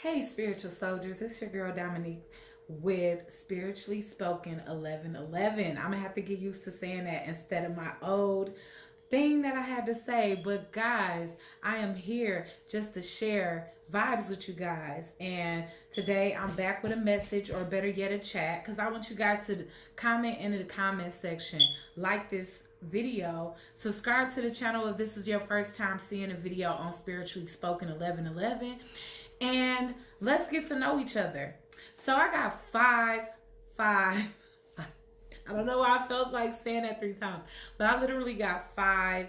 Hey, spiritual soldiers, it's your girl Dominique with Spiritually Spoken 1111. I'm gonna have to get used to saying that instead of my old thing that I had to say. But, guys, I am here just to share vibes with you guys. And today I'm back with a message, or better yet, a chat, because I want you guys to comment in the comment section, like this video, subscribe to the channel if this is your first time seeing a video on Spiritually Spoken 1111, and let's get to know each other. So I got five. I don't know why I felt like saying that 3 times, but I literally got 5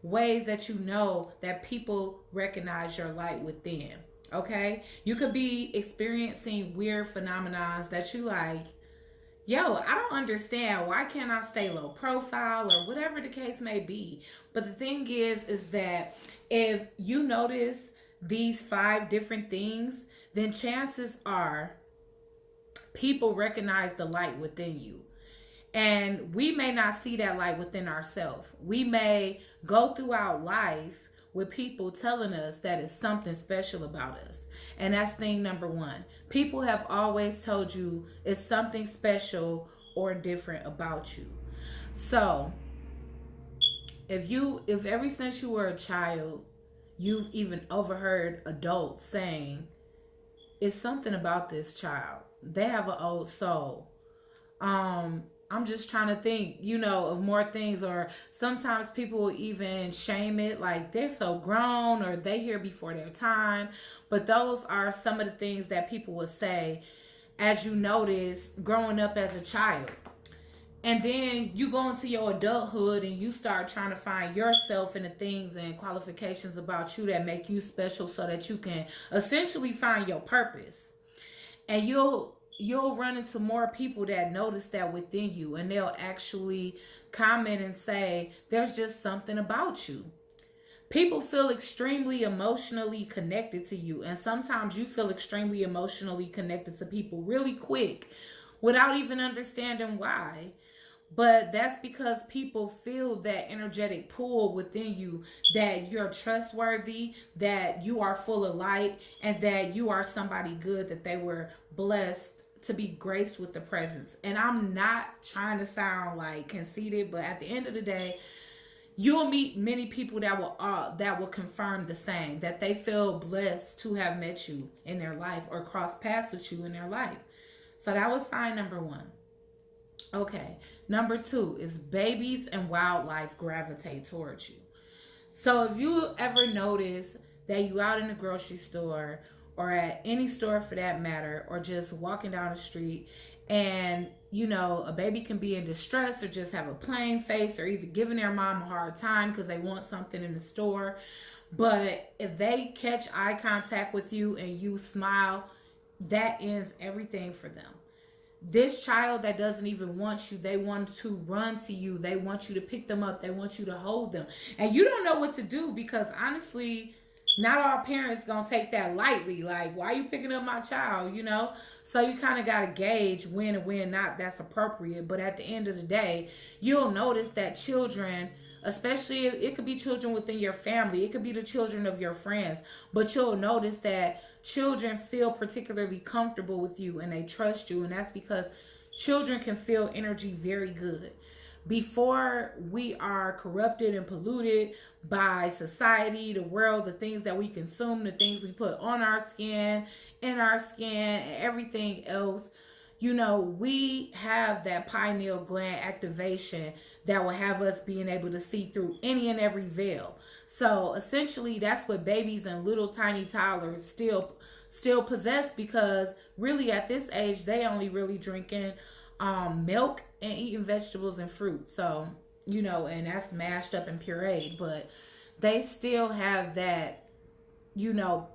ways that you know that people recognize your light within. Okay, you could be experiencing weird phenomenons that you like, yo, I don't understand. Why can't I stay low profile, or whatever the case may be? But the thing is that if you notice these 5 different things, then chances are people recognize the light within you. And we may not see that light within ourselves. We may go throughout life with people telling us that it's something special about us. And that's thing number 1. People have always told you it's something special or different about you. So if ever since you were a child, you've even overheard adults saying, it's something about this child. They have an old soul. I'm just trying to think, of more things. Or sometimes people will even shame it, like they're so grown, or they here before their time. But those are some of the things that people will say as you notice growing up as a child. And then you go into your adulthood and you start trying to find yourself in the things and qualifications about you that make you special, so that you can essentially find your purpose. And you'll run into more people that notice that within you, and they'll actually comment and say, there's just something about you. People feel extremely emotionally connected to you, and sometimes you feel extremely emotionally connected to people really quick without even understanding why. But that's because people feel that energetic pull within you, that you're trustworthy, that you are full of light, and that you are somebody good, that they were blessed to be graced with the presence. And I'm not trying to sound like conceited, but at the end of the day, you'll meet many people that will confirm the same, that they feel blessed to have met you in their life or crossed paths with you in their life. So that was sign number 1. Okay, number 2 is babies and wildlife gravitate towards you. So if you ever notice that you out in the grocery store, or at any store for that matter, or just walking down the street, and a baby can be in distress or just have a plain face, or either giving their mom a hard time because they want something in the store. But if they catch eye contact with you and you smile, that ends everything for them. This child that doesn't even want you, they want to run to you. They want you to pick them up. They want you to hold them. And you don't know what to do, because honestly, not all parents gonna take that lightly. Like, why are you picking up my child, So you kind of got to gauge when and when not that's appropriate. But at the end of the day, you'll notice that children, especially it could be children within your family, it could be the children of your friends, but you'll notice that children feel particularly comfortable with you and they trust you. And that's because children can feel energy very good. Before we are corrupted and polluted by society, the world, the things that we consume, the things we put on our skin, in our skin, and everything else, we have that pineal gland activation that will have us being able to see through any and every veil. So essentially, that's what babies and little tiny toddlers still possess, because really at this age, they only really drinking milk and eating vegetables and fruit. So, and that's mashed up and pureed, but they still have that,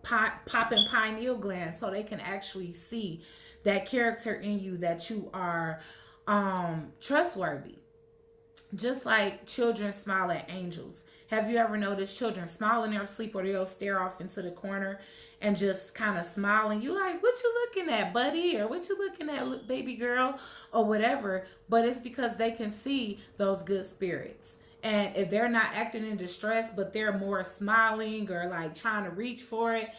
popping pineal gland, so they can actually see that character in you, that you are trustworthy. Just like children smile at angels. Have you ever noticed children smile in their sleep, or they'll stare off into the corner and just kind of smile, and you like, what you looking at, buddy? Or what you looking at, baby girl? Or whatever. But it's because they can see those good spirits. And if they're not acting in distress, but they're more smiling or like trying to reach for it,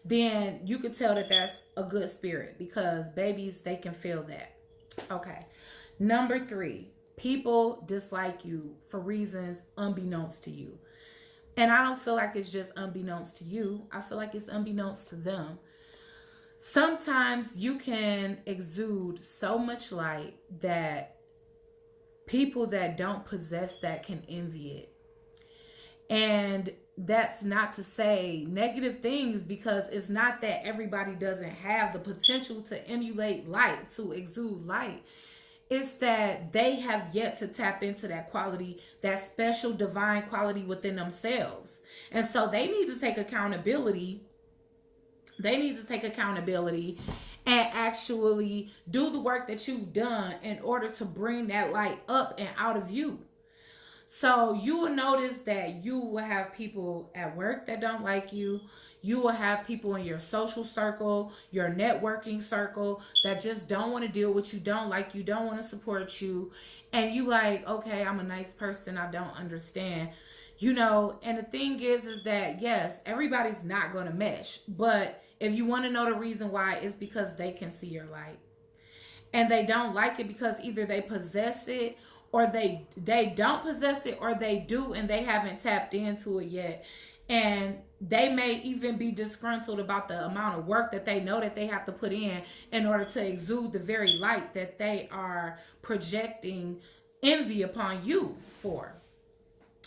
then you could tell that that's a good spirit, because babies, they can feel that. Okay. Number 3, people dislike you for reasons unbeknownst to you. And I don't feel like it's just unbeknownst to you. I feel like it's unbeknownst to them. Sometimes you can exude so much light that people that don't possess that can envy it. And that's not to say negative things, because it's not that everybody doesn't have the potential to emulate light, to exude light. It's that they have yet to tap into that quality, that special divine quality within themselves. And so they need to take accountability. They need to take accountability and actually do the work that you've done in order to bring that light up and out of you. So you will notice that you will have people at work that don't like you. You will have people in your social circle, your networking circle, that just don't want to deal with you, don't like you, don't want to support you. And you like, okay, I'm a nice person, I don't understand. And the thing is that, yes, everybody's not going to mesh. But if you want to know the reason why, it's because they can see your light. And they don't like it because either they possess it, or they don't possess it, or they do and they haven't tapped into it yet. And they may even be disgruntled about the amount of work that they know that they have to put in order to exude the very light that they are projecting envy upon you for.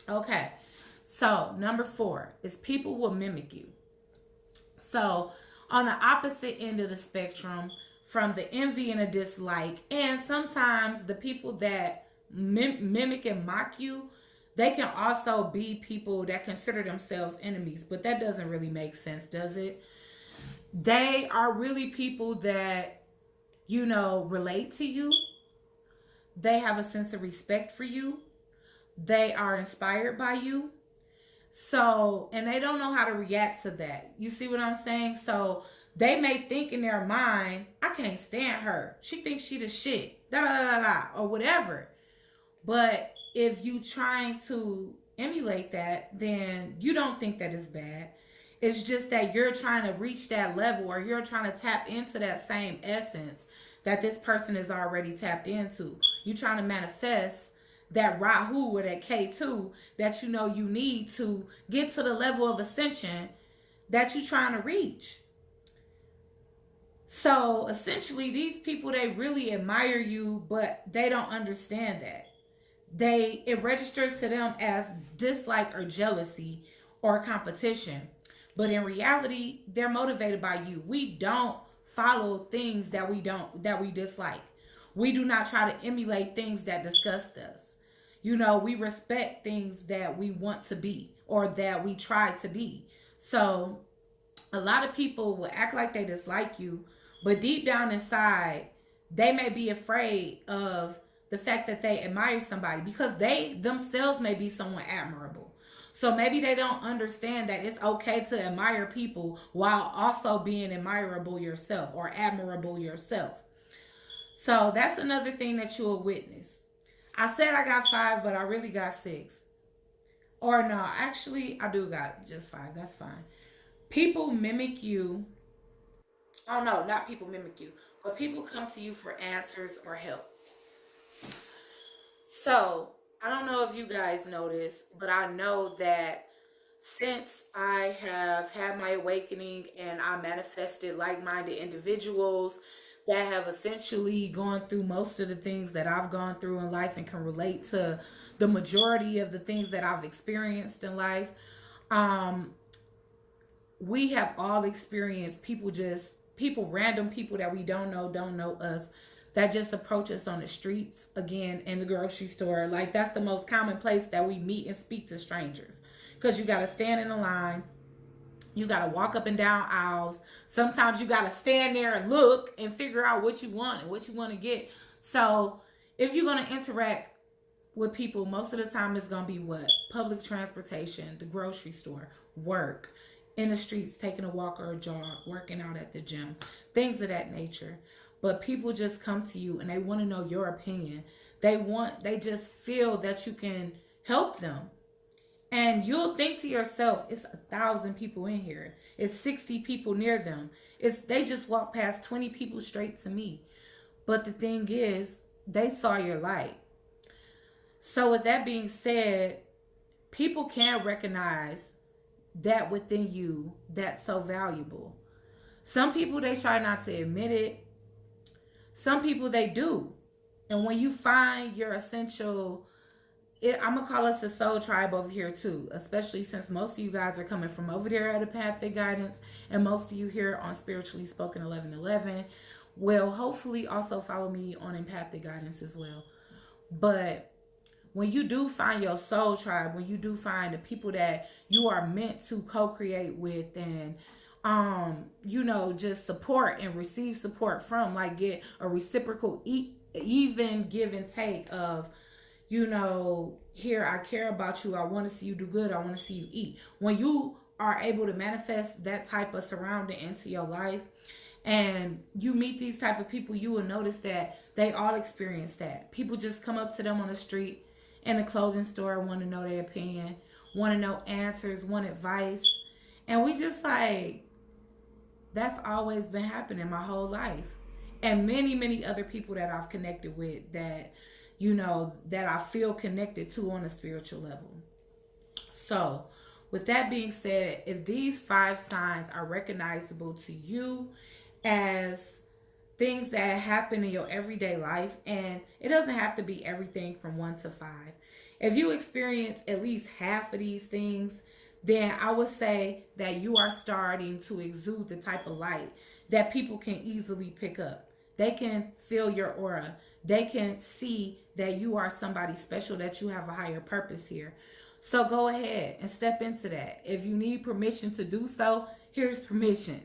Okay, so number 4 is people will mimic you. So on the opposite end of the spectrum, from the envy and a dislike, and sometimes the people that mimic and mock you, they can also be people that consider themselves enemies. But that doesn't really make sense, does it? They are really people that, relate to you. They have a sense of respect for you. They are inspired by you. So, and they don't know how to react to that. You see what I'm saying? So they may think in their mind, I can't stand her. She thinks she the shit. Da da da da, or whatever. But if you trying to emulate that, then you don't think that it's bad. It's just that you're trying to reach that level, or you're trying to tap into that same essence that this person is already tapped into. You're trying to manifest that Rahu or that K2 that you need to get to the level of ascension that you're trying to reach. So essentially, these people, they really admire you, but they don't understand that. It registers to them as dislike or jealousy or competition. But in reality, they're motivated by you. We don't follow things that we dislike. We do not try to emulate things that disgust us. We respect things that we want to be, or that we try to be. So a lot of people will act like they dislike you, but deep down inside, they may be afraid of the fact that they admire somebody, because they themselves may be someone admirable. So maybe they don't understand that it's okay to admire people while also being admirable yourself, or admirable yourself. So that's another thing that you'll witness. I said I got 5, but I really got 6. Or no, actually, I do got just 5. That's fine. People mimic you. Oh no, not people mimic you, but people come to you for answers or help. So I don't know if you guys know this, but I know that since I have had my awakening and I manifested like-minded individuals that have essentially gone through most of the things that I've gone through in life and can relate to the majority of the things that I've experienced in life, we have all experienced random people that we don't know us, that just approach us on the streets, again, in the grocery store. Like, that's the most common place that we meet and speak to strangers. Because you got to stand in a line. You got to walk up and down aisles. Sometimes you got to stand there and look and figure out what you want and what you want to get. So if you're going to interact with people, most of the time it's going to be what? Public transportation, the grocery store, work, in the streets, taking a walk or a jog, working out at the gym, things of that nature. But people just come to you and they want to know your opinion. They just feel that you can help them. And you'll think to yourself, it's 1,000 people in here. It's 60 people near them. They just walked past 20 people straight to me. But the thing is, they saw your light. So with that being said, people can recognize that within you that's so valuable. Some people, they try not to admit it. Some people, they do. And when you find your essential, I'm going to call us a soul tribe over here too, especially since most of you guys are coming from over there at Empathic Guidance, and most of you here on Spiritually Spoken 1111 will hopefully also follow me on Empathic Guidance as well. But when you do find your soul tribe, when you do find the people that you are meant to co-create with and just support and receive support from, like get a reciprocal even give and take of, here, I care about you, I want to see you do good, I want to see you eat. When you are able to manifest that type of surrounding into your life and you meet these type of people, you will notice that they all experience that. People just come up to them on the street, in a clothing store, want to know their opinion, want to know answers, want advice. And we just that's always been happening my whole life. And many, many other people that I've connected with that, that I feel connected to on a spiritual level. So with that being said, if these 5 signs are recognizable to you as things that happen in your everyday life, and it doesn't have to be everything from 1 to 5. If you experience at least half of these things, then I would say that you are starting to exude the type of light that people can easily pick up. They can feel your aura. They can see that you are somebody special, that you have a higher purpose here. So go ahead and step into that. If you need permission to do so, here's permission.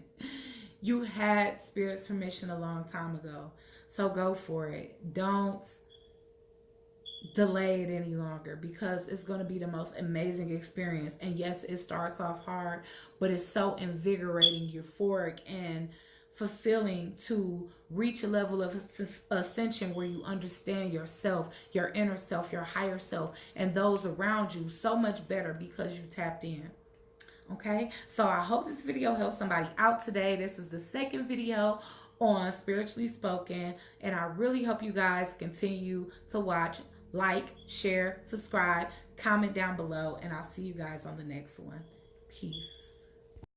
You had Spirit's permission a long time ago. So go for it. Don't delay it any longer, because it's going to be the most amazing experience. And yes, it starts off hard, but it's so invigorating, euphoric, and fulfilling to reach a level of ascension where you understand yourself, your inner self, your higher self, and those around you so much better because you tapped in. Okay, so I hope this video helps somebody out today. This is the second video on Spiritually Spoken, and I really hope you guys continue to watch, like, share, subscribe, comment down below, and I'll see you guys on the next one. Peace.